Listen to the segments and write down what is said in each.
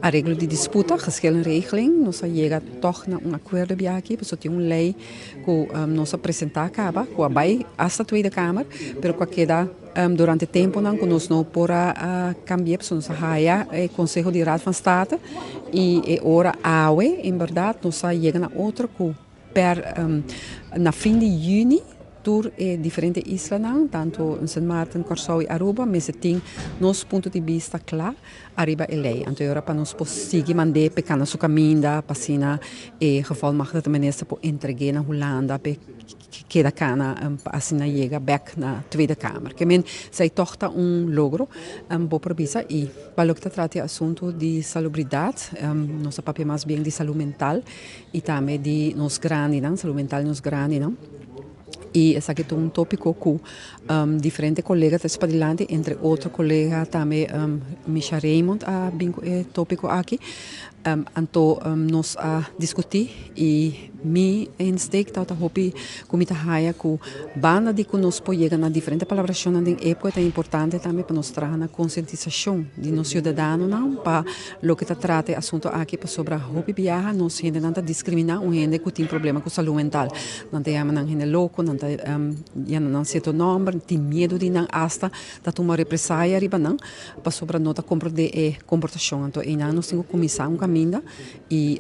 arreglo de disputa, geschillenregeling. Nós chega toch na acordo bij aqui, porque tem lei que nós apresentar acaba, que vai hasta a Tweede Kamer, pero que queda durante tempo não, que nós não pora cambiar, porque nós haya Conselho de Raad van State e ora awe, em verdade, nós chega na outra que na fim de junho tour diferente islas não, tanto em Sint Maarten, Curaçao e Aruba, mas tem nosso ponto de vista claro, arriba a lei. Então, agora para nós conseguir mandar pequena sua caminha, passina e geval mag dat de minister por entregar na Holanda, que da cana assina chega back na Tweede Kamer. Que men sei toch logro, boa provisa e para o que trata assunto de salubridade, nossa papel mais bem de saúde mental e também de nos grandes, saúde mental nos grandes, não? E essa aqui é tópico com diferentes colegas espadelante, entre outros colegas também, Misha Raymond, tópico aqui. Então, nós discutir e me insteek dat hopi comita haya ku banda de que nós podemos na diferente palabração na época é importante também para nós trazer na conscientização de nós cidadãos não para lo que trata assunto aqui para sobre hopi viaja nós gente não discriminar gente que tem problema com saúde mental não tem não gente louco não tem não certo nome tem medo de não hasta da uma represália riba não para sobre nota compreender comportação então e nós temos que começar caminho e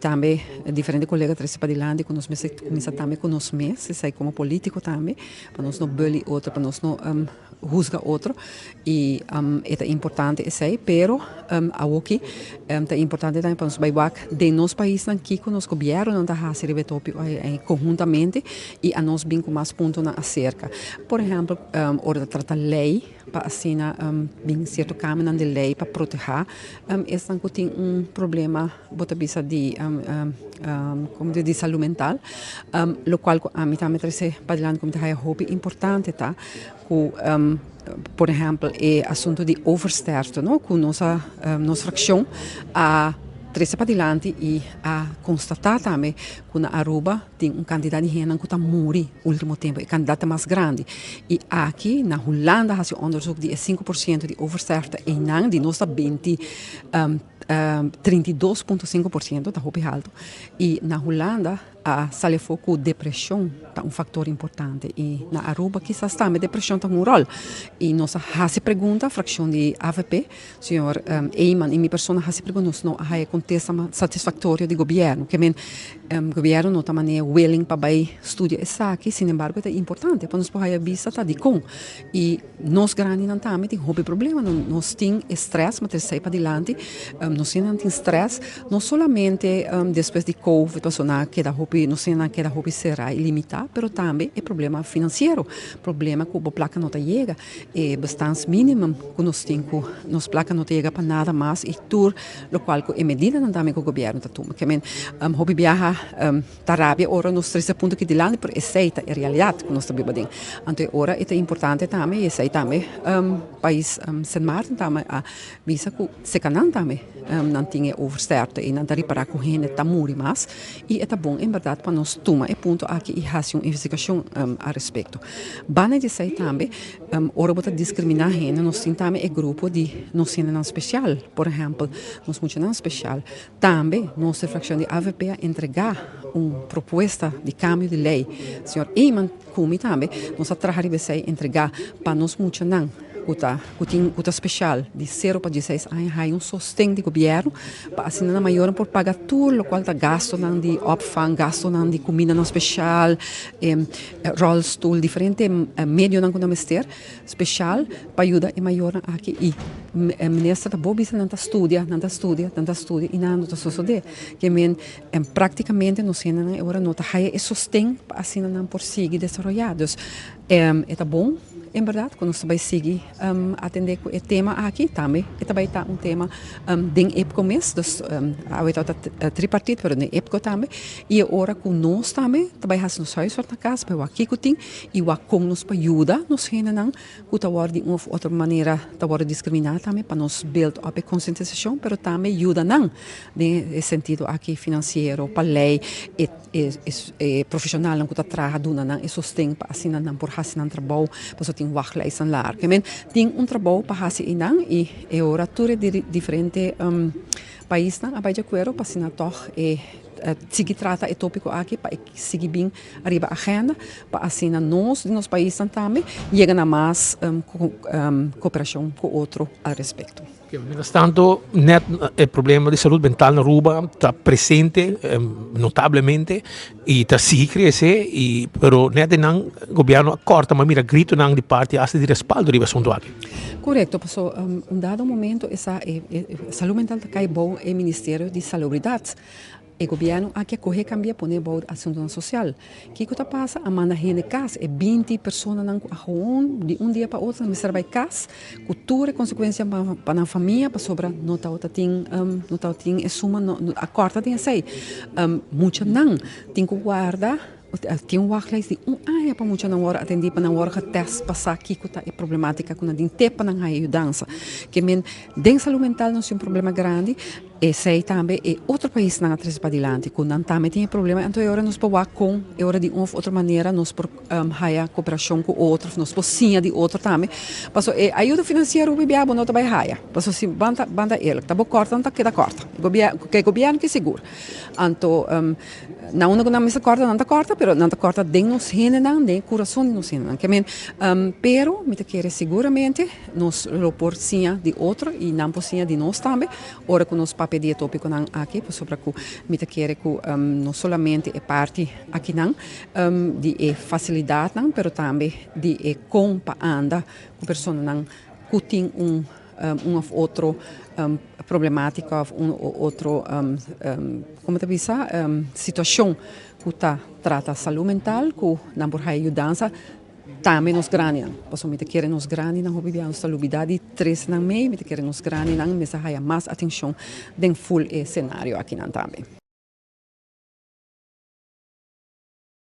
também diferentes colegas três para dilante que nós começar também com nós mesmos sai como político também para nós não bully outro para nós não juzga outro e é importante isso aí pero aqui é importante também para nós bailar de nosso país aqui com nos governo não está se rebetópio conjuntamente e a nós bem com mais ponto na acerca por exemplo hora de tratar lei para assinar bem certo caminho de lei para proteger esse que tem problema bota bisa de como de saúde mental lo qual a mim também traz para dilante como é hobby importante tá que por exemplo é assunto de oversterfte não com nossa fração a três para dilante e a constatar também que na Aruba tem candidato de gente que está morrendo no último tempo, é candidato mais grande. E aqui na Holanda há se onderzoek de 5% de oversterfte e não de nossa 32,5% está muito alto. E na Holanda a sale foco depressão é fator importante e na Aruba quizás também depressão tem rol e nossa se pergunta fração de AVP senhor Eyman e minha pessoa se pergunta não há contexto satisfatório do governo que governo não está maneira willing para vai estudar isso aqui sin embargo é importante para nós poder vista tá de com e nós grandes não também tem hobby problema nós tem estresse mas sai para dilante nós não tem estresse não somente depois de COVID pessoa que dá hobby não sei na que da hobby será ilimitado, pero também é problema financeiro, problema que a placa não chega, é bastante mínimo que nós temos, nos placa não chega para nada mais e tudo, o qual é medida não também que o governo está tomando, que hobby viaja Arábia, ora nós três pontos que de lá, pero essa é a realidade que nós estamos vivendo. Então, ora é importante também, essa é também país Sint Maarten também a visa que se canam também não tinha oversterfte e não está reparar com gente está morrendo mais e é bom em verdade para nós tomar e ponto aqui e fazer uma investigação a respeito. Bana de sei também, ora bota discriminar gente, nós temos também grupo de nós não especial, por exemplo, nós muito não especial. Também nossa fração de AVP entregar uma proposta de cambio de lei. Senhor Eyman, como também, nós trabalhamos para entregar para nós muito não cuta especial de 0 para 16 anos há sostém de governo para assim na maior por pagar tudo o qual está gasto não de opvang gasto não de comida não especial rolstool diferente meio não quando mester especial para ajudar e maior aqui e ministra da bobisa não estudia e não está suceder que praticamente não sei não agora não está há sostém para assim não por seguir desenvolvidos é bom em verdade, quando você vai seguir atender o tema aqui também, vai estar tema de época mesmo, vai estar tripartite, mas de época também, e agora com nós também, vai fazer nos huis na casa, vai aqui que tem, e vai com nos para ajudar, nos gente não, que tá de uma outra maneira, tá discriminar também, para nos build up a conscientização, mas também ajuda não, no sentido aqui financeiro, para lei, e profissional não que tá trabalhando não, e sustém para assim não por fazer não trabalho, para tem tem wachtlijsten lá. Que men tem trabalho para fazer inang e agora tudo de diferente países na abai de acordo para se toch seguir trata o tópico aqui para seguir bem arriba a agenda para assim nós nos países também chegar a mais cooperação com outro a respeito. Mientras tanto, el problema de salud mental en Aruba está presente notablemente y está sí crece, pero net el gobierno corta, mas mira, grito de parte hasta de respaldo de asunto aquí. Correto, passou dado momento essa saúde mental cai bom é Ministério de Salubridade. O governo aqui corre cambia poner bom assunto social. Que coisa passa? A manda gente casa é 20 pessoas não de dia para outro não serve casa, cultura consequência para a família para sobra não tá tem é suma a corta tem sei muita não tem que guardar. Tem wachtlijst die ano para muito não hora atender para não hora teste passar aqui que é problemática com a tempo não há ajudança que men den saúde mental não é um problema grande e sei também é outro país não atrás para adiante quando não também tem problema então agora nós podemos com agora de uma outra maneira nós por haya cooperação com outros nós podemos de outro também passo ajuda financeira o bibiabo não vai haya passo se banda ele tá bom corta não tá queda corta governo que segura então não não se corta não tá corta pero não tá corta de nos gente não de coração de nos gente não que men pero me te quer seguramente nos lo porcinha de outro e não porcinha de nós também ora com nos papel tópico não aqui por sobre que me te quer que não somente é parte aqui não de facilidade não pero também de compa anda com pessoa não que tem outro problemática outro como te diz situação que tá trata saúde mental que não por ajudança também nos granian posso me te querer nos granian não obviamente salubridade três não me te querer nos granian não me se mais atenção den full cenário aqui não também